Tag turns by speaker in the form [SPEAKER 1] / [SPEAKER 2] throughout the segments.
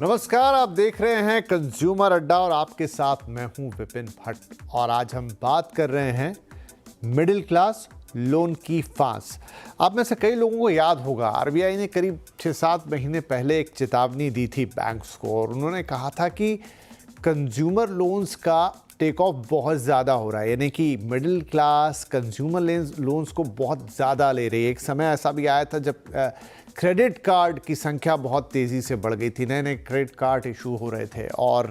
[SPEAKER 1] नमस्कार, आप देख रहे हैं कंज्यूमर अड्डा और आपके साथ मैं हूं विपिन भट्ट। और आज हम बात कर रहे हैं मिडिल क्लास लोन की फांस। आप में से कई लोगों को याद होगा, आरबीआई ने करीब 6-7 महीने पहले एक चेतावनी दी थी बैंक्स को, और उन्होंने कहा था कि कंज्यूमर लोन्स का टेक ऑफ बहुत ज़्यादा हो रहा है, यानी कि मिडिल क्लास कंज्यूमर लोन्स को बहुत ज़्यादा ले रही है। एक समय ऐसा भी आया था जब क्रेडिट कार्ड की संख्या बहुत तेज़ी से बढ़ गई थी, नए नए क्रेडिट कार्ड इशू हो रहे थे और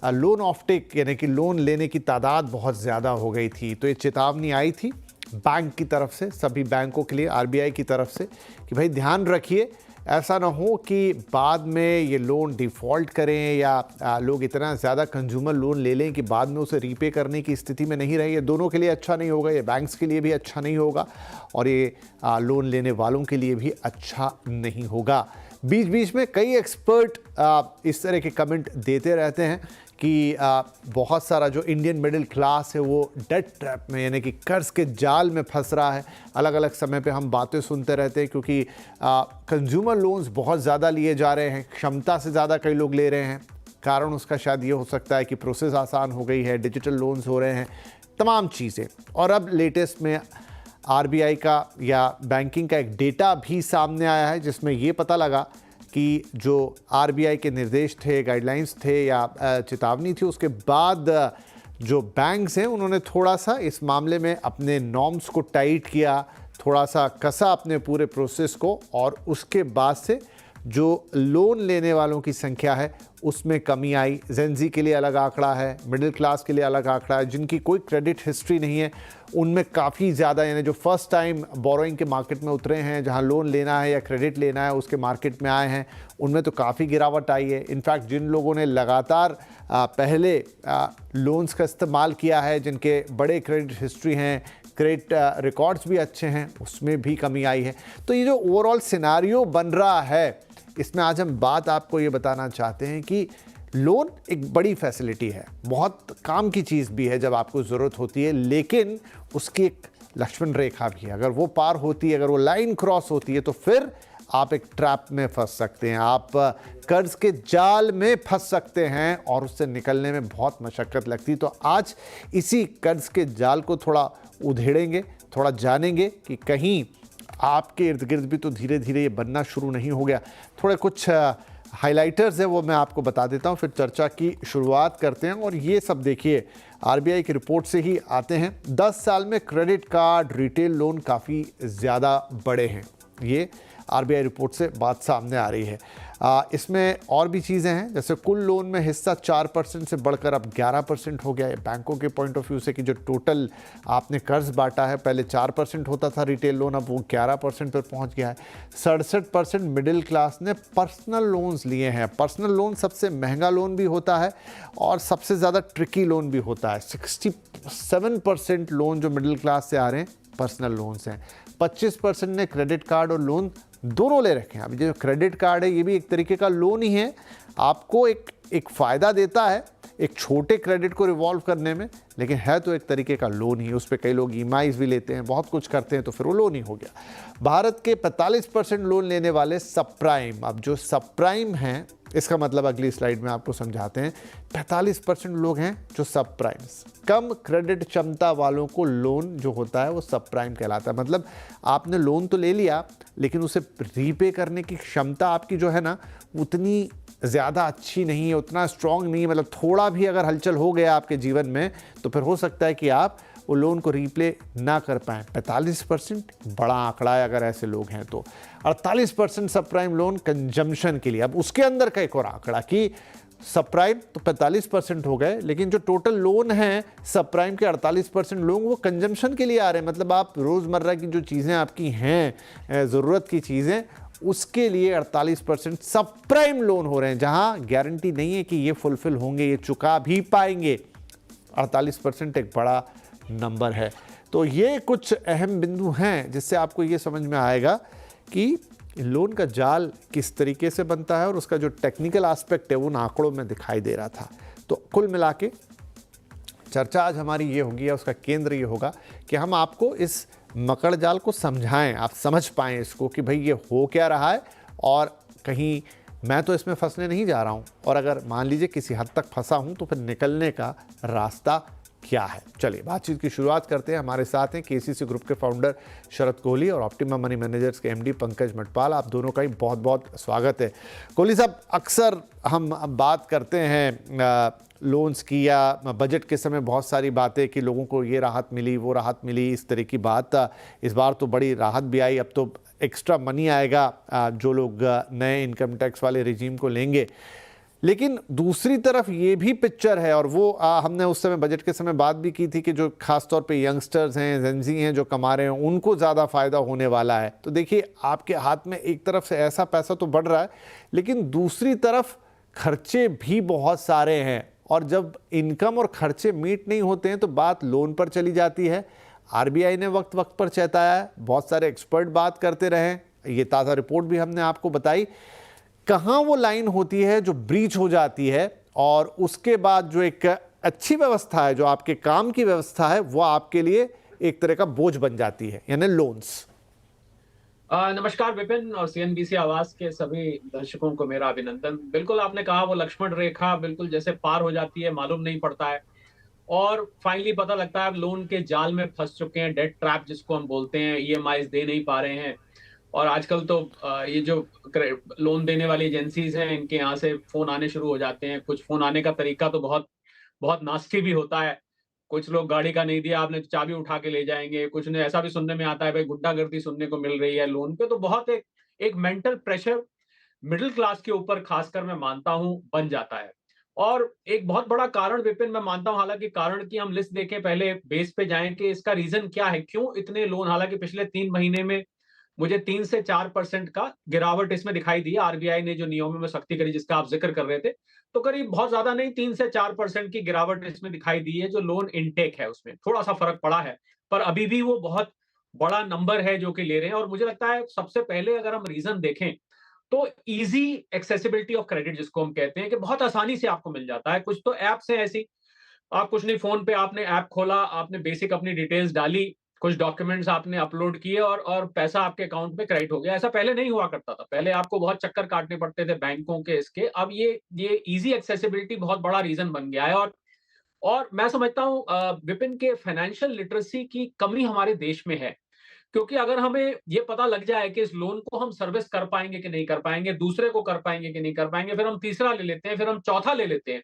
[SPEAKER 1] लोन ऑफटेक यानी कि लोन लेने की तादाद बहुत ज़्यादा हो गई थी। तो ये चेतावनी आई थी बैंक की तरफ से, सभी बैंकों के लिए, आरबीआई की तरफ से, कि भाई ध्यान रखिए, ऐसा ना हो कि बाद में ये लोन डिफ़ॉल्ट करें या लोग इतना ज़्यादा कंज्यूमर लोन ले लें कि बाद में उसे रीपे करने की स्थिति में नहीं रहे। ये दोनों के लिए अच्छा नहीं होगा, ये बैंक्स के लिए भी अच्छा नहीं होगा और ये लोन लेने वालों के लिए भी अच्छा नहीं होगा। बीच बीच में कई एक्सपर्ट इस तरह के कमेंट देते रहते हैं कि बहुत सारा जो इंडियन मिडिल क्लास है वो डेट ट्रैप में यानी कि कर्ज के जाल में फंस रहा है। अलग अलग समय पे हम बातें सुनते रहते हैं क्योंकि कंज्यूमर लोन्स बहुत ज़्यादा लिए जा रहे हैं, क्षमता से ज़्यादा कई लोग ले रहे हैं। कारण उसका शायद ये हो सकता है कि प्रोसेस आसान हो गई है, डिजिटल लोन्स हो रहे हैं, तमाम चीज़ें। और अब लेटेस्ट में आरबीआई का या बैंकिंग का एक डेटा भी सामने आया है जिसमें ये पता लगा कि जो आरबीआई के निर्देश थे, गाइडलाइंस थे या चेतावनी थी, उसके बाद जो बैंक्स हैं उन्होंने थोड़ा सा इस मामले में अपने नॉर्म्स को टाइट किया, थोड़ा सा कसा अपने पूरे प्रोसेस को, और उसके बाद से जो लोन लेने वालों की संख्या है उसमें कमी आई। जेनजी के लिए अलग आंकड़ा है, मिडिल क्लास के लिए अलग आंकड़ा है, जिनकी कोई क्रेडिट हिस्ट्री नहीं है उनमें काफ़ी ज़्यादा, यानी जो फर्स्ट टाइम बोरोइंग के मार्केट में उतरे हैं, जहां लोन लेना है या क्रेडिट लेना है उसके मार्केट में आए हैं, उनमें तो काफ़ी गिरावट आई है। इनफैक्ट जिन लोगों ने लगातार पहले लोन्स का इस्तेमाल किया है, जिनके बड़े क्रेडिट हिस्ट्री हैं, क्रेडिट रिकॉर्ड्स भी अच्छे हैं, उसमें भी कमी आई है। तो ये जो ओवरऑल सिनारियो बन रहा है, इसमें आज हम बात आपको ये बताना चाहते हैं कि लोन एक बड़ी फैसिलिटी है, बहुत काम की चीज़ भी है जब आपको ज़रूरत होती है, लेकिन उसकी एक लक्ष्मण रेखा भी है। अगर वो पार होती है, अगर वो लाइन क्रॉस होती है, तो फिर आप एक ट्रैप में फंस सकते हैं, आप कर्ज के जाल में फंस सकते हैं और उससे निकलने में बहुत मशक्क़त लगती है। तो आज इसी कर्ज के जाल को थोड़ा उधेड़ेंगे, थोड़ा जानेंगे कि कहीं आपके इर्द गिर्द भी तो धीरे धीरे ये बनना शुरू नहीं हो गया। थोड़े कुछ हाइलाइटर्स है वो मैं आपको बता देता हूँ, फिर चर्चा की शुरुआत करते हैं। और ये सब देखिए आरबीआई की रिपोर्ट से ही आते हैं। 10 साल में क्रेडिट कार्ड, रिटेल लोन काफ़ी ज़्यादा बढ़े हैं, ये आरबीआई रिपोर्ट से बात सामने आ रही है। इसमें और भी चीज़ें हैं, जैसे कुल लोन में हिस्सा 4% से बढ़कर अब 11% हो गया है। बैंकों के पॉइंट ऑफ व्यू से कि जो टोटल आपने कर्ज बांटा है, पहले 4% होता था रिटेल लोन, अब वो 11% पर पहुंच गया है। 67% मिडिल क्लास ने पर्सनल लोन्स लिए हैं। पर्सनल लोन सबसे महंगा लोन भी होता है और सबसे ज़्यादा ट्रिकी लोन भी होता है। 67% लोन जो मिडिल क्लास से आ रहे हैं पर्सनल लोन्स हैं। 25% ने क्रेडिट कार्ड और लोन दोनों ले रखे हैं। अभी जो क्रेडिट कार्ड है ये भी एक तरीके का लोन ही है, आपको एक फ़ायदा देता है एक छोटे क्रेडिट को रिवॉल्व करने में, लेकिन है तो एक तरीके का लोन ही। उस पर कई लोग ईएमआईज़ भी लेते हैं, बहुत कुछ करते हैं, तो फिर वो लोन ही हो गया। भारत के 45% लोन लेने वाले सब प्राइम, अब जो सब प्राइम हैं इसका मतलब अगली स्लाइड में आपको समझाते हैं। 45% लोग हैं जो सब प्राइम्स, कम क्रेडिट क्षमता वालों को लोन जो होता है वो सब प्राइम कहलाता है। मतलब आपने लोन तो ले लिया लेकिन उसे रीपे करने की क्षमता आपकी जो है ना उतनी ज़्यादा अच्छी नहीं है, उतना स्ट्रॉन्ग नहीं है। मतलब थोड़ा भी अगर हलचल हो गया आपके जीवन में तो फिर हो सकता है कि आप वो लोन को रीप्ले ना कर पाएँ। 45% बड़ा आंकड़ा है अगर ऐसे लोग हैं तो। 48% सब प्राइम लोन कंजम्पशन के लिए। अब उसके अंदर का एक और आंकड़ा कि सब प्राइम तो 45% हो गए, लेकिन जो टोटल लोन हैं सब प्राइम के 48% लोग वो कंजम्पशन के लिए आ रहे हैं। मतलब आप रोज़मर्रा की जो चीज़ें आपकी हैं, ज़रूरत की चीज़ें, उसके लिए 48% सब प्राइम लोन हो रहे हैं, जहां गारंटी नहीं है कि ये फुलफिल होंगे, ये चुका भी पाएंगे। 48% एक बड़ा नंबर है। तो ये कुछ अहम बिंदु हैं जिससे आपको ये समझ में आएगा कि लोन का जाल किस तरीके से बनता है और उसका जो टेक्निकल एस्पेक्ट है वो उन आंकड़ों में दिखाई दे रहा था। तो कुल मिला के चर्चा आज हमारी ये होगी या उसका केंद्र ये होगा कि हम आपको इस मकड़ जाल को समझाएं, आप समझ पाएं इसको कि भाई ये हो क्या रहा है और कहीं मैं तो इसमें फंसने नहीं जा रहा हूँ, और अगर मान लीजिए किसी हद तक फंसा हूँ तो फिर निकलने का रास्ता क्या है। चलिए बातचीत की शुरुआत करते हैं। हमारे साथ हैं केसीसी ग्रुप के फाउंडर शरद कोहली और ऑप्टिमा मनी मैनेजर्स के एमडी पंकज मटपाल। आप दोनों का ही बहुत बहुत स्वागत है। कोहली साहब, अक्सर हम बात करते हैं लोन्स की या बजट के समय बहुत सारी बातें कि लोगों को ये राहत मिली, वो राहत मिली, इस तरह की बात। इस बार तो बड़ी राहत भी आई, अब तो एक्स्ट्रा मनी आएगा जो लोग नए इनकम टैक्स वाले रिजीम को लेंगे। लेकिन दूसरी तरफ ये भी पिक्चर है, और वो हमने उस समय बजट के समय बात भी की थी कि जो खासतौर पे यंगस्टर्स हैं, जेनजी हैं, जो कमा रहे हैं, उनको ज़्यादा फ़ायदा होने वाला है। तो देखिए, आपके हाथ में एक तरफ से ऐसा पैसा तो बढ़ रहा है, लेकिन दूसरी तरफ खर्चे भी बहुत सारे हैं, और जब इनकम और खर्चे मीट नहीं होते हैं तो बात लोन पर चली जाती है। आरबीआई ने वक्त वक्त पर चेताया है, बहुत सारे एक्सपर्ट बात करते रहे, ये ताज़ा रिपोर्ट भी हमने आपको बताई। कहाँ वो लाइन होती है जो ब्रीच हो जाती है, और उसके बाद जो एक अच्छी व्यवस्था है, जो आपके काम की व्यवस्था है, वो आपके लिए एक तरह का बोझ बन जाती है, यानी लोन्स।
[SPEAKER 2] नमस्कार विपिन और सीएनबीसी आवाज के सभी दर्शकों को मेरा अभिनंदन। बिल्कुल आपने कहा, वो लक्ष्मण रेखा बिल्कुल जैसे पार हो जाती है, मालूम नहीं पड़ता है और फाइनली पता लगता है आप लोन के जाल में फंस चुके हैं, डेट ट्रैप जिसको हम बोलते हैं। ईएमआईज दे नहीं पा रहे हैं, और आजकल तो ये जो लोन देने वाली एजेंसीज हैं, इनके यहाँ से फोन आने शुरू हो जाते हैं। कुछ फोन आने का तरीका तो बहुत बहुत नास्टी भी होता है। कुछ लोग गाड़ी का नहीं दिया आपने, चाबी उठा के ले जाएंगे। कुछ ने ऐसा भी सुनने में आता है भाई गुंडागर्दी सुनने को मिल रही है लोन पे। तो बहुत एक मेंटल प्रेशर मिडिल क्लास के ऊपर खासकर मैं मानता हूं बन जाता है। और एक बहुत बड़ा कारण विपिन मैं मानता हूं, हालांकि कारण की हम लिस्ट देखें, पहले बेस पे जाएं कि इसका रीजन क्या है, क्यों इतने लोन। हालांकि पिछले 3 महीने में मुझे 3 से 4% का गिरावट इसमें दिखाई दी। आरबीआई ने जो नियमों में सख्ती करी जिसका आप जिक्र कर रहे थे, तो करीब बहुत ज्यादा नहीं, 3 से 4% की गिरावट इसमें दिखाई दी है। जो लोन इनटेक है उसमें थोड़ा सा फर्क पड़ा है, पर अभी भी वो बहुत बड़ा नंबर है जो कि ले रहे हैं। और मुझे लगता है सबसे पहले अगर हम रीजन देखें तो इजी एक्सेसिबिलिटी ऑफ क्रेडिट जिसको हम कहते हैं, कि बहुत आसानी से आपको मिल जाता है। कुछ तो एप्स हैं ऐसी, आप कुछ नहीं, फोन पे आपने ऐप खोला, आपने बेसिक अपनी डिटेल्स डाली, कुछ डॉक्यूमेंट्स आपने अपलोड किए और पैसा आपके अकाउंट में क्रेडिट हो गया। ऐसा पहले नहीं हुआ करता था, पहले आपको बहुत चक्कर काटने पड़ते थे बैंकों के इसके। अब ये इजी एक्सेसिबिलिटी बहुत बड़ा रीजन बन गया है। और मैं समझता हूं विपिन के फाइनेंशियल लिटरेसी की कमी हमारे देश में है। क्योंकि अगर हमें ये पता लग जाए कि इस लोन को हम सर्विस कर पाएंगे कि नहीं कर पाएंगे, दूसरे को कर पाएंगे कि नहीं कर पाएंगे, फिर हम तीसरा ले लेते हैं, फिर हम चौथा ले लेते हैं,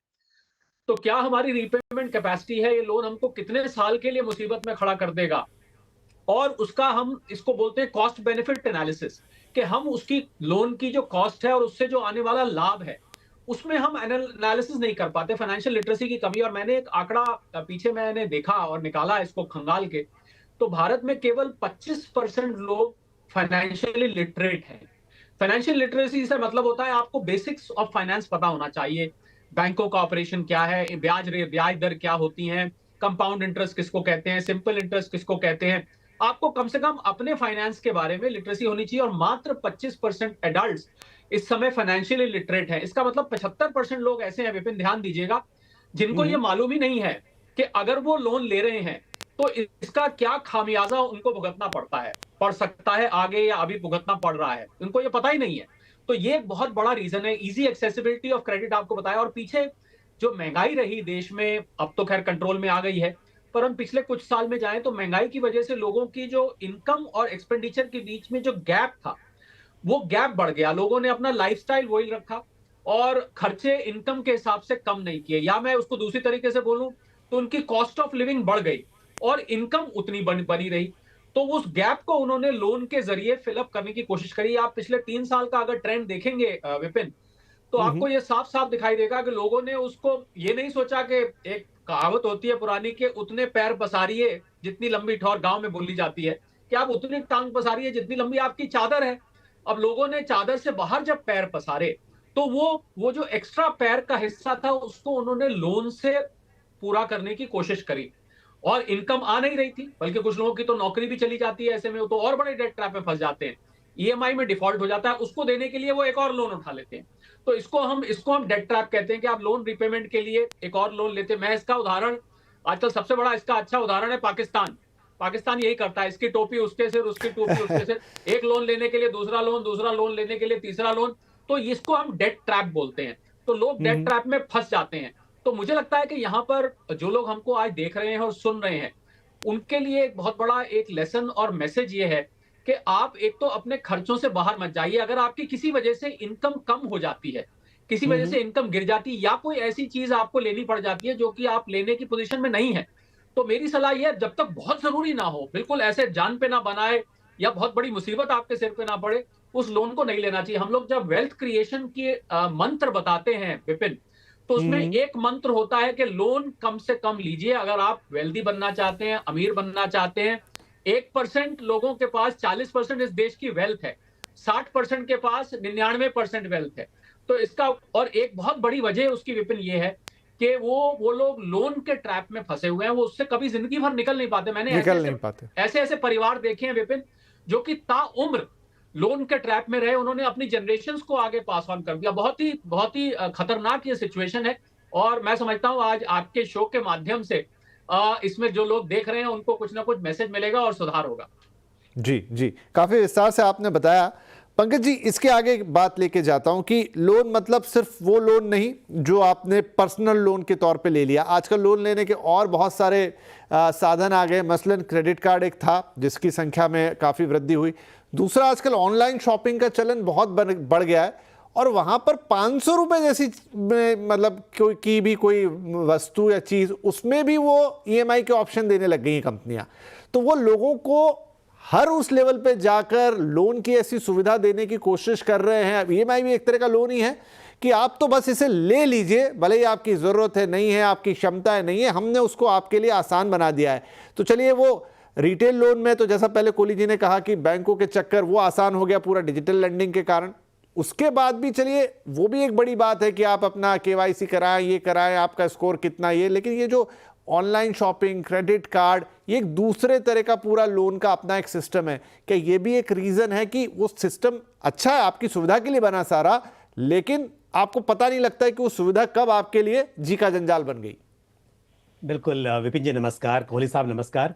[SPEAKER 2] तो क्या हमारी रीपेमेंट कैपेसिटी है, ये लोन हमको कितने साल के लिए मुसीबत में खड़ा कर देगा। और उसका हम इसको बोलते हैं कॉस्ट बेनिफिट एनालिसिस, कि हम उसकी लोन की जो कॉस्ट है और उससे जो आने वाला लाभ है, उसमें हम एनालिसिस नहीं कर पाते। फाइनेंशियल लिटरेसी की कमी। और मैंने एक आंकड़ा पीछे मैंने देखा और निकाला इसको खंगाल के, तो भारत में केवल 25% लोग फाइनेंशियली लिटरेट हैं। फाइनेंशियल लिटरेसी से मतलब होता है आपको बेसिक्स ऑफ फाइनेंस पता होना चाहिए। बैंकों का ऑपरेशन क्या है, ब्याज दर क्या होती हैं, कंपाउंड इंटरेस्ट किसको कहते हैं, सिंपल इंटरेस्ट किसको कहते हैं। आपको कम से कम अपने फाइनेंस के बारे में लिटरेसी होनी चाहिए। और मात्र 25% एडल्ट इस समय फाइनेंशियली लिटरेट है। इसका मतलब 75% लोग ऐसे हैं विपिन, ध्यान दीजिएगा, जिनको ये मालूम ही नहीं है कि अगर वो लोन ले रहे हैं तो इसका क्या खामियाजा उनको भुगतना पड़ सकता है आगे, या अभी भुगतना पड़ रहा है, उनको ये पता ही नहीं है। तो ये एक बहुत बड़ा रीजन है। इजी एक्सेसिबिलिटी ऑफ क्रेडिट आपको बताया। और पीछे जो महंगाई रही देश में, अब तो खैर कंट्रोल में आ गई है, पर हम पिछले कुछ साल में जाएं तो महंगाई की वजह से लोगों की जो इनकम और एक्सपेंडिचर के बीच में जो गैप था, वो गैप बढ़ गया। लोगों ने अपना लाइफस्टाइल वही रखा और खर्चे इनकम के हिसाब से कम नहीं किए, या मैं उसको दूसरी तरीके से बोलूं तो उनकी कॉस्ट ऑफ लिविंग बढ़ गई और इनकम उतनी बनी रही। तो उस गैप को उन्होंने लोन के जरिए फिलअप करने की कोशिश करी। आप पिछले 3 साल का अगर ट्रेंड देखेंगे विपिन, तो आपको ये साफ साफ दिखाई देगा कि लोगों ने उसको ये नहीं सोचा कि, एक कहावत होती है पुरानी के उतने पैर पसारिए जितनी लंबी ठोर, गांव में बोली जाती है कि आप उतनी टांग पसारिए जितनी लंबी आपकी चादर है। अब लोगों ने चादर से बाहर जब पैर पसारे, तो वो जो एक्स्ट्रा पैर का हिस्सा था उसको उन्होंने लोन से पूरा करने की कोशिश करी। और इनकम आ नहीं रही थी, बल्कि कुछ लोगों की तो नौकरी भी चली जाती है ऐसे में, वो तो और बड़े डेट ट्रैप में फंस जाते हैं। ईएमआई में डिफॉल्ट हो जाता है, उसको देने के लिए वो एक और लोन उठा लेते हैं। तो इसको हम डेट ट्रैप कहते हैं, कि आप लोन रिपेमेंट के लिए एक और लोन लेते हैं। मैं इसका उदाहरण, आजकल सबसे बड़ा इसका अच्छा उदाहरण है पाकिस्तान। पाकिस्तान यही करता है, इसकी टोपी उसके सिर, उसकी टोपी उसके सिर। एक लोन लेने के लिए दूसरा लोन, दूसरा लोन लेने के लिए तीसरा लोन। तो इसको हम डेट ट्रैप बोलते हैं। तो लोग डेट ट्रैप में फंस जाते हैं। तो मुझे लगता है कि यहाँ पर जो लोग हमको आज देख रहे हैं और सुन रहे हैं, उनके लिए एक बहुत बड़ा एक लेसन और मैसेज ये है कि आप एक तो अपने खर्चों से बाहर मत जाइए। अगर आपकी किसी वजह से इनकम कम हो जाती है, किसी वजह से इनकम गिर जाती है, या कोई ऐसी चीज आपको लेनी पड़ जाती है जो कि आप लेने की पोजीशन में नहीं है, तो मेरी सलाह यह है, जब तक बहुत जरूरी ना हो, बिल्कुल ऐसे जान पे ना बनाए या बहुत बड़ी मुसीबत आपके सिर पे ना पड़े, उस लोन को नहीं लेना चाहिए। हम लोग जब वेल्थ क्रिएशन के मंत्र बताते हैं विपिन, तो उसमें एक मंत्र होता है कि लोन कम से कम लीजिए। अगर आप वेल्दी बनना चाहते हैं, अमीर बनना चाहते हैं, 1% लोगों के पास 40% इस देश की वेल्थ है, 60% के पास 99% वेल्थ है। तो इसका और एक बहुत बड़ी वजह उसकी विपिन ये है कि वो लोग लोन के ट्रैप में फंसे हुए हैं, वो उससे कभी जिंदगी भर निकल नहीं पाते। मैंने
[SPEAKER 1] निकल नहीं पाते।
[SPEAKER 2] ऐसे ऐसे परिवार देखे हैं विपिन, जो कि ताउम्र लोन के ट्रैप में रहे, उन्होंने अपनी जनरेशंस को आगे पास ऑन कर दिया। बहुत ही खतरनाक ये सिचुएशन है। और मैं समझता हूं आज आपके शो के माध्यम से इसमें जो लोग देख रहे हैं उनको कुछ ना कुछ मैसेज मिलेगा और सुधार होगा।
[SPEAKER 1] जी जी, काफी विस्तार से आपने बताया। पंकज जी, इसके आगे एक बात लेके जाता हूं कि लोन मतलब सिर्फ वो लोन नहीं जो आपने पर्सनल लोन के तौर पे ले लिया। आजकल लोन लेने के और बहुत सारे साधन आ गए। मसलन क्रेडिट कार्ड एक था जिसकी संख्या में काफ़ी वृद्धि हुई। दूसरा, आजकल ऑनलाइन शॉपिंग का चलन बहुत बढ़ गया है और वहाँ पर 500 रुपये जैसी मतलब की भी कोई वस्तु या चीज़, उसमें भी वो ईएमआई के ऑप्शन देने लग गई हैं कंपनियाँ। तो वो लोगों को हर उस लेवल पे जाकर लोन की ऐसी सुविधा देने की कोशिश कर रहे हैं। अब ईएमआई भी एक तरह का लोन ही है कि आप तो बस इसे ले लीजिए, भले ही आपकी ज़रूरत है नहीं है, आपकी क्षमता है नहीं है, हमने उसको आपके लिए आसान बना दिया है। तो चलिए, वो रिटेल लोन में तो जैसा पहले कोहली जी ने कहा कि बैंकों के चक्कर वो आसान हो गया पूरा डिजिटल लेंडिंग के कारण। उसके बाद भी चलिए, वो भी एक बड़ी बात है कि आप अपना केवाईसी कराएं, ये कराएं, आपका स्कोर कितना ये। लेकिन ये जो ऑनलाइन शॉपिंग, क्रेडिट कार्ड, ये एक दूसरे तरह का पूरा लोन का अपना एक सिस्टम है। क्या ये भी एक रीज़न है कि वो सिस्टम अच्छा है, आपकी सुविधा के लिए बना सारा, लेकिन आपको पता नहीं लगता है कि वो सुविधा कब आपके लिए जी का जंजाल बन गई?
[SPEAKER 3] बिल्कुल विपिन जी नमस्कार, कोहली साहब नमस्कार।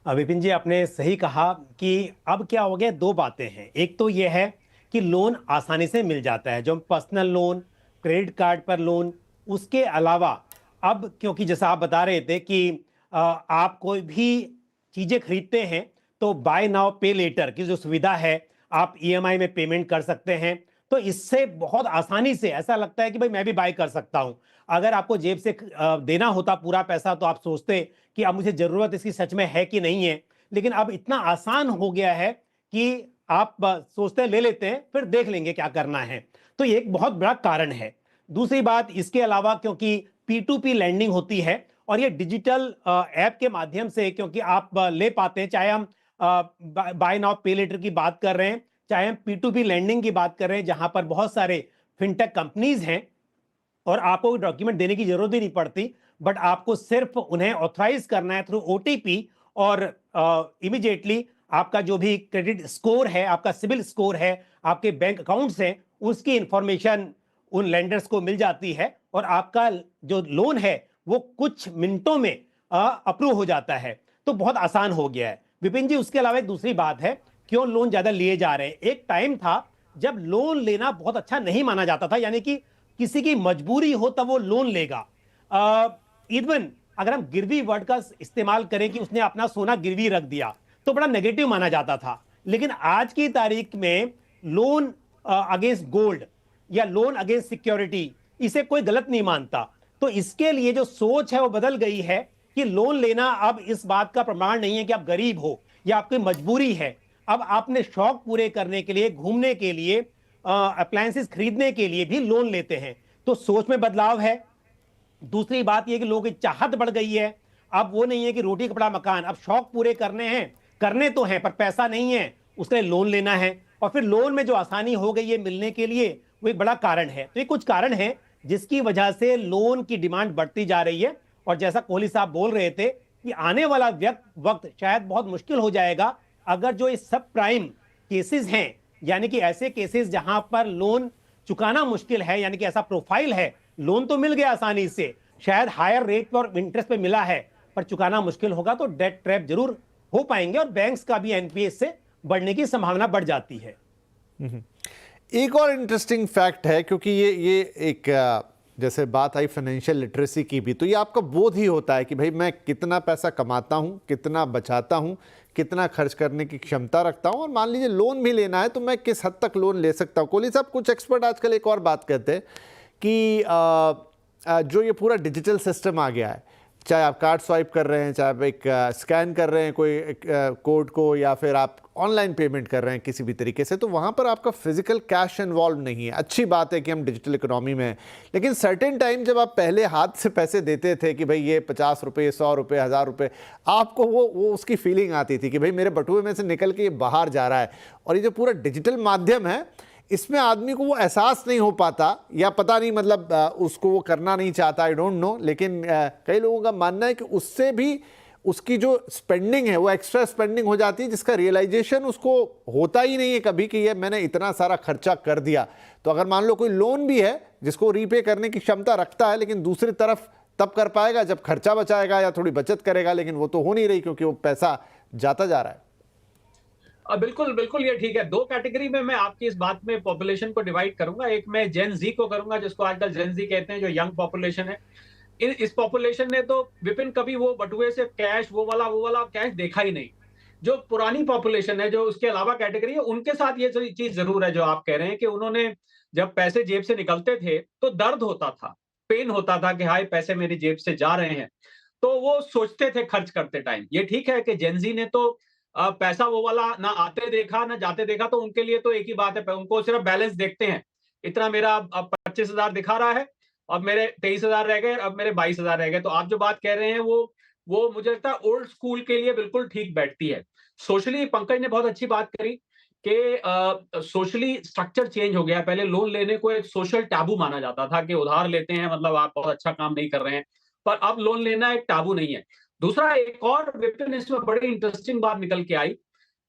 [SPEAKER 3] विपिन जी, आपने सही कहा कि अब क्या हो गया, दो बातें हैं। एक तो ये है कि लोन आसानी से मिल जाता है, जो पर्सनल लोन, क्रेडिट कार्ड पर लोन। उसके अलावा अब क्योंकि जैसा आप बता रहे थे कि आप कोई भी चीज़ें खरीदते हैं तो बाय नाउ पे लेटर की जो सुविधा है, आप ईएमआई में पेमेंट कर सकते हैं। तो इससे बहुत आसानी से ऐसा लगता है कि भाई मैं भी बाय कर सकता हूं। अगर आपको जेब से देना होता पूरा पैसा तो आप सोचते कि अब मुझे जरूरत इसकी सच में है कि नहीं है। लेकिन अब इतना आसान हो गया है कि आप सोचते हैं ले लेते हैं, फिर देख लेंगे क्या करना है। तो ये एक बहुत बड़ा कारण है। दूसरी बात, इसके अलावा क्योंकि P2P लैंडिंग होती है और ये डिजिटल ऐप के माध्यम से क्योंकि आप ले पाते हैं, चाहे हम बाय नाउ पे लेटर की बात कर रहे हैं, चाहे हम P2P लैंडिंग की बात कर रहे हैं, जहां पर बहुत सारे फिनटेक कंपनीज हैं और आपको डॉक्यूमेंट देने की जरूरत ही नहीं पड़ती, बट आपको सिर्फ उन्हें ऑथराइज करना है थ्रू ओटीपी और इमीडिएटली आपका जो भी क्रेडिट स्कोर है, आपका सिबिल स्कोर है, आपके बैंक अकाउंट्स हैं, उसकी इंफॉर्मेशन उन लेंडर्स को मिल जाती है और आपका जो लोन है वो कुछ मिनटों में अप्रूव हो जाता है। तो बहुत आसान हो गया है विपिन जी। उसके अलावा एक दूसरी बात है, क्यों लोन ज्यादा लिए जा रहे हैं। एक टाइम था जब लोन लेना बहुत अच्छा नहीं माना जाता था, यानी कि किसी की मजबूरी हो तब वो लोन लेगा। इवन अगर हम गिरवी वर्ड का इस्तेमाल करें कि उसने अपना सोना गिरवी रख दिया, तो बड़ा नेगेटिव माना जाता था। लेकिन आज की तारीख में लोन अगेंस्ट गोल्ड या लोन अगेंस्ट सिक्योरिटी, इसे कोई गलत नहीं मानता। तो इसके लिए जो सोच है वो बदल गई है कि लोन लेना अब इस बात का प्रमाण नहीं है कि आप गरीब हो या आपकी मजबूरी है। अब आपने शौक पूरे करने के लिए, घूमने के लिए, अप्लायंसेस खरीदने के लिए भी लोन लेते हैं। तो सोच में बदलाव है। दूसरी बात यह कि लोगों की चाहत बढ़ गई है। अब वो नहीं है कि रोटी कपड़ा मकान, अब शौक पूरे करने हैं, करने तो हैं पर पैसा नहीं है, उसके लिए लोन लेना है। और फिर लोन में जो आसानी हो गई है मिलने के लिए, वो एक बड़ा कारण है। तो ये कुछ कारण है जिसकी वजह से लोन की डिमांड बढ़ती जा रही है। और जैसा कोहली साहब बोल रहे थे कि आने वाला वक्त शायद बहुत मुश्किल हो जाएगा अगर जो ये सब प्राइम केसेस हैं, यानी कि ऐसे केसेस जहां पर लोन चुकाना मुश्किल है, यानी कि ऐसा प्रोफाइल है, लोन तो मिल गया आसानी से, शायद हायर रेट पर इंटरेस्ट पे मिला है पर चुकाना मुश्किल होगा, तो डेट ट्रैप जरूर हो पाएंगे और बैंक्स का भी एनपीए से बढ़ने की संभावना बढ़ जाती है।
[SPEAKER 1] एक और इंटरेस्टिंग फैक्ट है, क्योंकि ये एक जैसे बात आई फाइनेंशियल लिटरेसी की भी, तो ये आपका बोध ही होता है कि भाई मैं कितना पैसा कमाता हूँ, कितना बचाता हूँ, कितना खर्च करने की क्षमता रखता हूँ, और मान लीजिए लोन भी लेना है तो मैं किस हद तक लोन ले सकता हूँ। कोहली साहब, कुछ एक्सपर्ट आजकल एक और बात कहते हैं कि जो ये पूरा डिजिटल सिस्टम आ गया है, चाहे आप कार्ड स्वाइप कर रहे हैं, चाहे आप एक स्कैन कर रहे हैं कोई कोड को, या फिर आप ऑनलाइन पेमेंट कर रहे हैं किसी भी तरीके से, तो वहाँ पर आपका फिजिकल कैश इन्वॉल्व नहीं है। अच्छी बात है कि हम डिजिटल इकोनॉमी में हैं, लेकिन सर्टेन टाइम जब आप पहले हाथ से पैसे देते थे कि भाई ये 50 रुपये, 100 रुपये, 1000 रुपये, आपको वो उसकी फीलिंग आती थी कि भाई मेरे बटुए में से निकल के ये बाहर जा रहा है। और ये जो पूरा डिजिटल माध्यम है, इसमें आदमी को वो एहसास नहीं हो पाता, या पता नहीं, मतलब उसको वो करना नहीं चाहता, आई डोंट नो, लेकिन कई लोगों का मानना है कि उससे भी उसकी जो स्पेंडिंग है वो एक्स्ट्रा स्पेंडिंग हो जाती है, जिसका रियलाइजेशन उसको होता ही नहीं है कभी कि ये मैंने इतना सारा खर्चा कर दिया। तो अगर मान लो कोई लोन भी है जिसको रीपे करने की क्षमता रखता है, लेकिन दूसरी तरफ तब कर पाएगा जब खर्चा बचाएगा या थोड़ी बचत करेगा, लेकिन वो तो हो नहीं रही क्योंकि वो पैसा जाता जा रहा है।
[SPEAKER 2] बिल्कुल बिल्कुल, ये ठीक है। दो कैटेगरी में मैं आपकी इस बात में पॉपुलेशन को डिवाइड करूंगा। एक मैं जेन जी को करूंगा, जिसको आजकल जेन जी कहते हैं, जो यंग पॉपुलेशन है। इस पॉपुलेशन ने तो विपिन कभी वो बटुए से कैश वो वाला कैश देखा ही नहीं। जो पुरानी पॉपुलेशन है, जो उसके अलावा कैटेगरी है, उनके साथ ये चीज जरूर है जो आप कह रहे हैं कि उन्होंने जब पैसे जेब से निकलते थे तो दर्द होता था, पेन होता था कि हाय पैसे मेरी जेब से जा रहे हैं, तो वो सोचते थे खर्च करते टाइम। ये ठीक है कि जेनजी ने तो पैसा वो वाला ना आते देखा ना जाते देखा, तो उनके लिए तो एक ही बात है, उनको सिर्फ बैलेंस देखते हैं। इतना मेरा अब 25,000 दिखा रहा है, अब मेरे 23,000 रह गए, अब मेरे 22,000 रह गए। तो आप जो बात कह रहे हैं वो मुझे लगता है ओल्ड स्कूल के लिए बिल्कुल ठीक बैठती है। सोशली पंकज ने बहुत अच्छी बात करी कि सोशली स्ट्रक्चर चेंज हो गया है। पहले लोन लेने को एक सोशल टैबू माना जाता था कि उधार लेते हैं मतलब आप बहुत अच्छा काम नहीं कर रहे हैं, पर अब लोन लेना एक टैबू नहीं है। दूसरा, एक और विपिन इसमें बड़ी इंटरेस्टिंग बात निकल के आई,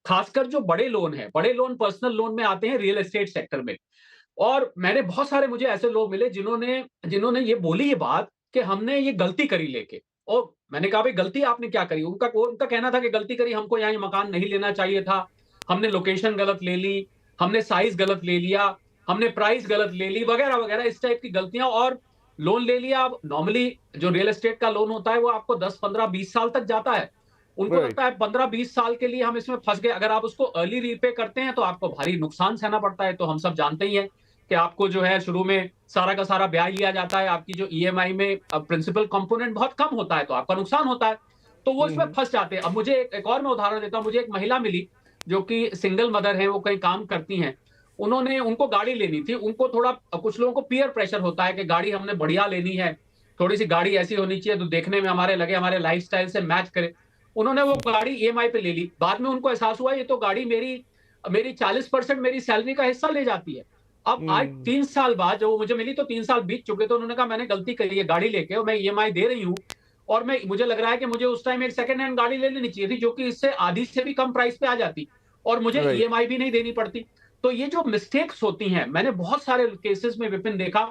[SPEAKER 2] खासकर जो बड़े लोन है, बड़े लोन पर्सनल लोन में आते हैं रियल एस्टेट सेक्टर में। और मैंने बहुत सारे मुझे ऐसे लोग मिले जिन्होंने ये बोली ये बात कि हमने ये गलती करी लेके। और मैंने कहा भाई गलती आपने क्या करी? उनका कहना था कि गलती करी, हमको यहाँ ये मकान नहीं लेना चाहिए था, हमने लोकेशन गलत ले ली, हमने साइज गलत ले लिया, हमने प्राइस गलत ले ली, वगैरह वगैरह इस टाइप की गलतियां। और लोन ले लिया। अब नॉर्मली जो रियल एस्टेट का लोन होता है वो आपको 10, 15, 20 साल तक जाता है। उनको लगता है 15-20 साल के लिए हम इसमें फंस गए। अगर आप उसको अर्ली रीपे करते हैं तो आपको भारी नुकसान सहना पड़ता है। तो हम सब जानते ही हैं कि आपको जो है शुरू में सारा का सारा ब्याज लिया जाता है, आपकी जो ईएमआई में प्रिंसिपल कंपोनेंट बहुत कम होता है, तो आपका नुकसान होता है। तो वो इसमें फंस जाते हैं। अब मुझे एक और मैं उदाहरण देता हूँ। मुझे एक महिला मिली जो कि सिंगल मदर है, वो कहीं काम करती हैं। उनको गाड़ी लेनी थी। उनको थोड़ा, कुछ लोगों को पीयर प्रेशर होता है कि गाड़ी हमने बढ़िया लेनी है, थोड़ी सी गाड़ी ऐसी होनी चाहिए तो देखने में हमारे लगे, हमारे लाइफस्टाइल से मैच करे। उन्होंने वो गाड़ी ईएमआई पे ले ली। बाद में उनको एहसास हुआ ये तो गाड़ी मेरी 40% मेरी सैलरी का हिस्सा ले जाती है। अब आज 3 साल बाद जब वो मुझे मिली तो 3 साल बीत चुके, तो उन्होंने कहा मैंने गलती करी है गाड़ी लेके, और मैं ईएमआई दे रही हूँ, और मुझे लग रहा है कि मुझे उस टाइम एक सेकंड हैंड गाड़ी ले लेनी चाहिए थी जो कि इससे आधी से भी कम प्राइस पे आ जाती और मुझे ईएमआई भी नहीं देनी पड़ती। तो ये जो मिस्टेक्स होती हैं, मैंने बहुत सारे केसेस में विपिन देखा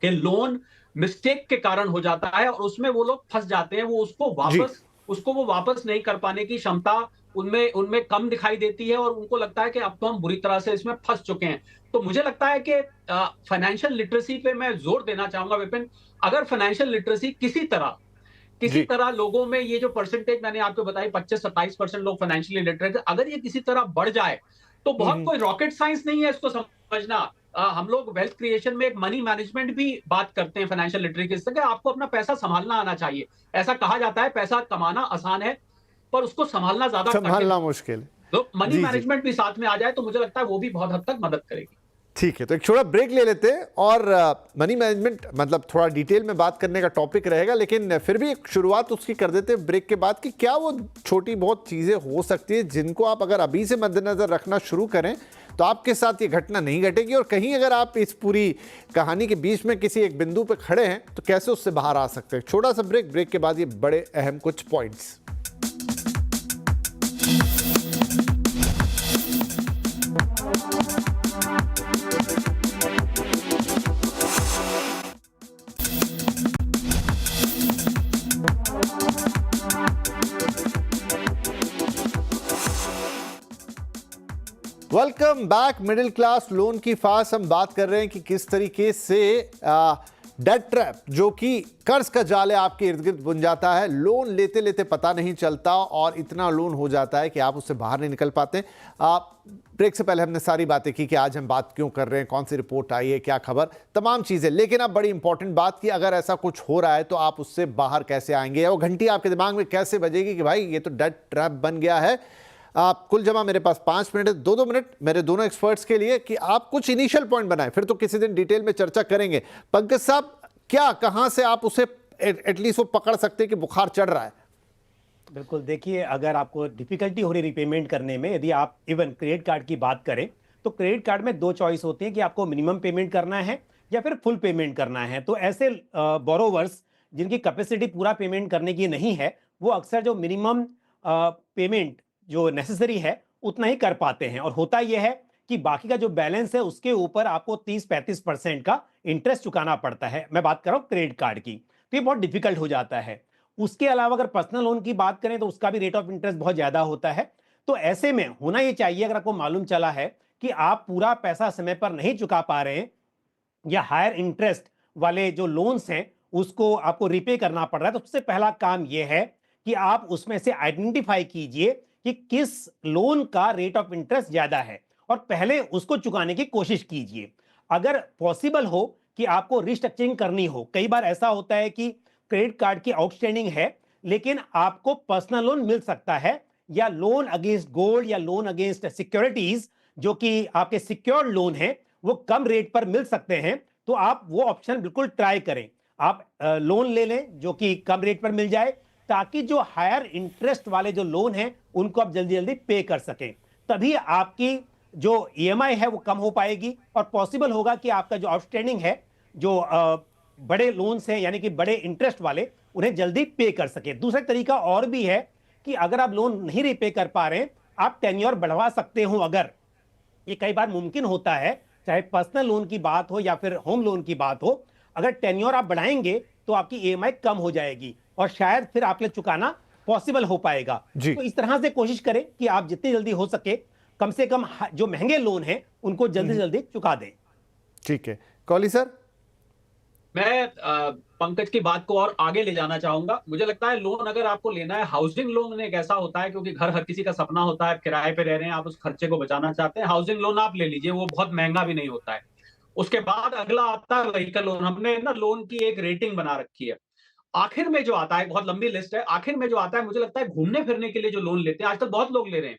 [SPEAKER 2] कि लोन मिस्टेक के कारण हो जाता है और उसमें वो लोग फंस जाते हैं। वो उसको वापस नहीं कर पाने की क्षमता उनमें कम दिखाई देती है, और उनको लगता है कि अब तो हम बुरी तरह से इसमें फंस चुके हैं। तो मुझे लगता है कि फाइनेंशियल लिटरेसी पे मैं जोर देना चाहूंगा विपिन। अगर फाइनेंशियल लिटरेसी किसी तरह लोगों में, ये जो परसेंटेज मैंने आपको बताई 25-27% लोग फाइनेंशियली लिटरेट, अगर ये किसी तरह बढ़ जाए तो बहुत कोई रॉकेट साइंस नहीं है इसको समझना। हम लोग वेल्थ क्रिएशन में एक मनी मैनेजमेंट भी बात करते हैं फाइनेंशियल लिटरेसी के, आपको अपना पैसा संभालना आना चाहिए। ऐसा कहा जाता है पैसा कमाना आसान है पर उसको संभालना
[SPEAKER 1] मुश्किल।
[SPEAKER 2] तो मनी मैनेजमेंट भी साथ में आ जाए तो मुझे लगता है वो भी बहुत हद तक मदद करेगी।
[SPEAKER 1] ठीक है, तो एक छोटा ब्रेक ले लेते हैं, और मनी मैनेजमेंट मतलब थोड़ा डिटेल में बात करने का टॉपिक रहेगा, लेकिन फिर भी एक शुरुआत उसकी कर देते हैं ब्रेक के बाद कि क्या वो छोटी बहुत चीज़ें हो सकती है जिनको आप अगर अभी से मद्देनजर रखना शुरू करें तो आपके साथ ये घटना नहीं घटेगी, और कहीं अगर आप इस पूरी कहानी के बीच में किसी एक बिंदु पर खड़े हैं तो कैसे उससे बाहर आ सकते हैं। छोटा सा ब्रेक के बाद ये बड़े अहम कुछ points. Welcome welcome back. Middle class loan की फास्ट हम बात कर रहे हैं कि किस तरीके से डेट ट्रैप, जो कि कर्ज का जाल है, आपके इर्द गिर्द बुन जाता है। लोन लेते लेते पता नहीं चलता और इतना लोन हो जाता है कि आप उससे बाहर नहीं निकल पाते। ब्रेक से पहले हमने सारी बातें की कि आज हम बात क्यों कर रहे हैं, कौन सी रिपोर्ट आई है, क्या खबर, तमाम चीजें। लेकिन अब बड़ी इंपॉर्टेंट बात कि अगर ऐसा कुछ हो रहा है तो आप उससे बाहर कैसे आएंगे, या वो घंटी आपके दिमाग में कैसे बजेगी कि भाई ये तो डेट ट्रैप बन गया है। कुल जमा मेरे पास 5 मिनट है, 2-2 मिनट मेरे दोनों एक्सपर्ट्स के लिए कि आप कुछ इनिशियल पॉइंट बनाएं, फिर तो किसी दिन डिटेल में चर्चा करेंगे। पंकज साहब, क्या कहां से आप उसे एटलीस्ट वो पकड़ सकते हैं कि बुखार चढ़ रहा है?
[SPEAKER 3] बिल्कुल, देखिए, अगर आपको डिफिकल्टी हो रही रिपेमेंट करने में, यदि आप इवन क्रेडिट कार्ड की बात करें तो क्रेडिट कार्ड में 2 चॉइस होती है कि आपको मिनिमम पेमेंट करना है या फिर फुल पेमेंट करना है। तो ऐसे बोरोवर्स जिनकी कैपेसिटी पूरा पेमेंट करने की नहीं है, वो अक्सर जो मिनिमम पेमेंट जो नेसेसरी है उतना ही कर पाते हैं, और होता यह है कि बाकी का जो बैलेंस है उसके ऊपर आपको 30-35% का इंटरेस्ट चुकाना पड़ता है। मैं बात कर रहा हूँ क्रेडिट कार्ड की, तो ये बहुत डिफिकल्ट हो जाता है। उसके अलावा अगर पर्सनल लोन की बात करें तो उसका भी रेट ऑफ इंटरेस्ट बहुत ज्यादा होता है। तो ऐसे में होना ये चाहिए, अगर आपको मालूम चला है कि आप पूरा पैसा समय पर नहीं चुका पा रहे हैं या हायर इंटरेस्ट वाले जो लोन्स हैं उसको आपको रिपे करना पड़ रहा है, तो सबसे पहला काम यह है कि आप उसमें से आइडेंटिफाई कीजिए कि किस लोन का रेट ऑफ इंटरेस्ट ज्यादा है और पहले उसको चुकाने की कोशिश कीजिए। अगर पॉसिबल हो कि आपको रिस्ट्रक्चरिंग करनी हो, कई बार ऐसा होता है कि क्रेडिट कार्ड की आउटस्टैंडिंग है लेकिन आपको पर्सनल लोन मिल सकता है, या लोन अगेंस्ट गोल्ड या लोन अगेंस्ट सिक्योरिटीज जो कि आपके सिक्योर्ड लोन है वो कम रेट पर मिल सकते हैं। तो आप वो ऑप्शन बिल्कुल ट्राई करें, आप लोन ले लें जो कि कम रेट पर मिल जाए, ताकि जो हायर इंटरेस्ट वाले जो लोन हैं उनको आप जल्दी जल्दी पे कर सकें। तभी आपकी जो ईएमआई है वो कम हो पाएगी और पॉसिबल होगा कि आपका जो आउटस्टैंडिंग है, जो बड़े लोन्स हैं यानी कि बड़े इंटरेस्ट वाले, उन्हें जल्दी पे कर सके। दूसरा तरीका और भी है कि अगर आप लोन नहीं रिपे कर पा रहे हैं, आप टेन्योर बढ़वा सकते हो। अगर ये कई बार मुमकिन होता है, चाहे पर्सनल लोन की बात हो या फिर होम लोन की बात हो, अगर टेन्योर आप बढ़ाएंगे तो आपकी ईएमआई कम हो जाएगी और शायद फिर आपके लिए चुकाना पॉसिबल हो पाएगा। तो इस तरह से कोशिश करें कि आप जितनी जल्दी हो सके कम से कम जो महंगे लोन हैं उनको जल्दी जल्दी चुका दें।
[SPEAKER 1] ठीक है, कॉली सर।
[SPEAKER 2] मैं पंकज की बात को और आगे ले जाना चाहूंगा। मुझे लगता है लोन अगर आपको लेना है, हाउसिंग लोन एक ऐसा होता है, क्योंकि घर हर किसी का सपना होता है, किराए पे रह रहे हैं, आप उस खर्चे को बचाना चाहते हैं, हाउसिंग लोन आप ले लीजिए, वो बहुत महंगा भी नहीं होता है। उसके बाद अगला आता है व्हीकल लोन। हमने ना लोन की एक रेटिंग बना रखी है। आखिर में जो आता है, बहुत लंबी लिस्ट है, आखिर में जो आता है, मुझे लगता है घूमने फिरने के लिए जो लोन लेते हैं, आजकल बहुत लोग ले रहे हैं,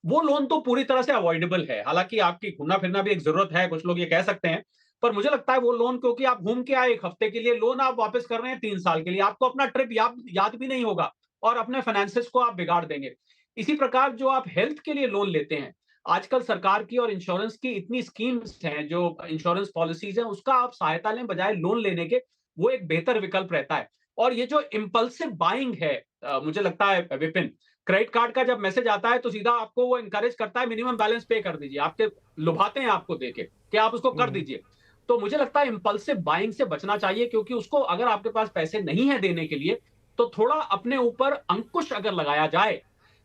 [SPEAKER 2] वो लोन तो पूरी तरह से अवॉइडेबल है। हालांकि आपकी घूमना फिरना भी एक जरूरत है, कुछ लोग ये कह सकते हैं, पर मुझे लगता है वो लोन, क्योंकि आप घूम के आए 1 हफ्ते के लिए, लोन आप वापस कर रहे हैं 3 साल के लिए, आपको अपना ट्रिप याद भी नहीं होगा और अपने फाइनेंसेस को आप बिगाड़ देंगे। इसी प्रकार जो आप हेल्थ के लिए लोन लेते हैं, आजकल सरकार की और इंश्योरेंस की इतनी स्कीम्स हैं, जो इंश्योरेंस पॉलिसीज हैं, उसका आप सहायता लें बजाय लोन लेने के, वो एक बेहतर विकल्प रहता है। और ये जो इम्पल्सिव बाइंग है, मुझे लगता है विपिन, क्रेडिट कार्ड का जब मैसेज आता है तो सीधा आपको वो इंकरेज करता है मिनिमम बैलेंस पे कर दीजिए, आपके लुभाते हैं आपको देके कि आप उसको कर दीजिए। तो मुझे लगता है इम्पल्सिव बाइंग से बचना चाहिए, क्योंकि उसको अगर आपके पास पैसे नहीं है देने के लिए, तो थोड़ा अपने ऊपर अंकुश अगर लगाया जाए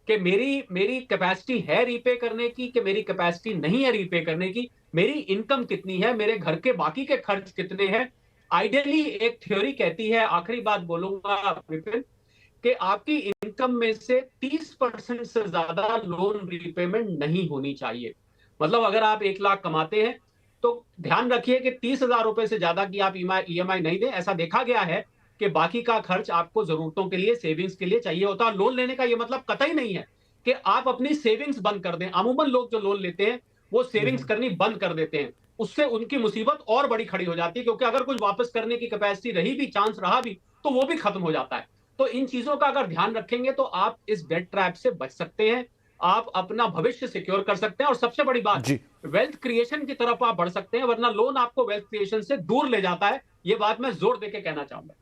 [SPEAKER 2] कि मेरी कैपेसिटी है रीपे करने की, कि मेरी कैपेसिटी नहीं है रीपे करने की, मेरी इनकम कितनी है, मेरे घर के बाकी के खर्च कितने हैं। आइडियली एक थ्योरी कहती है, आखिरी बात बोलूंगा विपिन, कि आपकी इनकम में से 30% से ज्यादा लोन रीपेमेंट नहीं होनी चाहिए। मतलब अगर आप 1 लाख कमाते हैं तो ध्यान रखिए कि 30,000 रुपए से ज्यादा की आप ईएमआई नहीं दें। ऐसा देखा गया है कि बाकी का खर्च आपको जरूरतों के लिए, सेविंग्स के लिए चाहिए होता है। लोन लेने का ये मतलब कतई नहीं है कि आप अपनी सेविंग्स बंद कर दें। अमूमन लोग जो लोन लेते हैं वो सेविंग्स करनी बंद कर देते हैं, उससे उनकी मुसीबत और बड़ी खड़ी हो जाती है, क्योंकि अगर कुछ वापस करने की कैपेसिटी रही भी, चांस रहा भी, तो वो भी खत्म हो जाता है। तो इन चीजों का अगर ध्यान रखेंगे तो आप इस डेट ट्रैप से बच सकते हैं, आप अपना भविष्य सिक्योर कर सकते हैं, और सबसे बड़ी बात, वेल्थ क्रिएशन की तरफ आप बढ़ सकते हैं, वरना लोन आपको वेल्थ क्रिएशन से दूर ले जाता है। ये बात मैं जोर देके कहना चाहूंगा।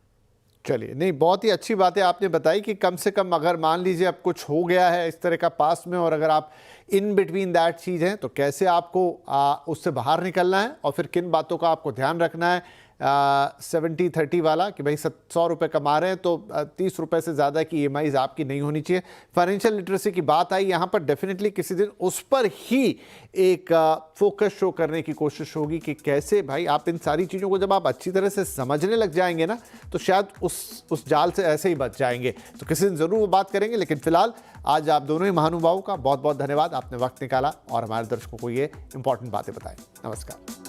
[SPEAKER 1] चलिए, नहीं, बहुत ही अच्छी बात है आपने बताई कि कम से कम अगर मान लीजिए अब कुछ हो गया है इस तरह का पास में, और अगर आप इन बिटवीन दैट चीज़ हैं, तो कैसे आपको उससे बाहर निकलना है और फिर किन बातों का आपको ध्यान रखना है। 70-30 वाला कि भाई 100 रुपये कमा रहे हैं तो 30 रुपये से ज़्यादा की EMIs आपकी नहीं होनी चाहिए। फाइनेंशियल लिटरेसी की बात आई यहाँ पर, डेफिनेटली किसी दिन उस पर ही एक फोकस शो करने की कोशिश होगी कि कैसे भाई आप इन सारी चीज़ों को जब आप अच्छी तरह से समझने लग जाएंगे ना, तो शायद उस जाल से ऐसे ही बच जाएंगे। तो किसी दिन ज़रूर वो बात करेंगे, लेकिन फिलहाल आज आप दोनों ही महानुभावों का बहुत बहुत धन्यवाद, आपने वक्त निकाला और हमारे दर्शकों को ये इंपॉर्टेंट बातें बताएं। नमस्कार।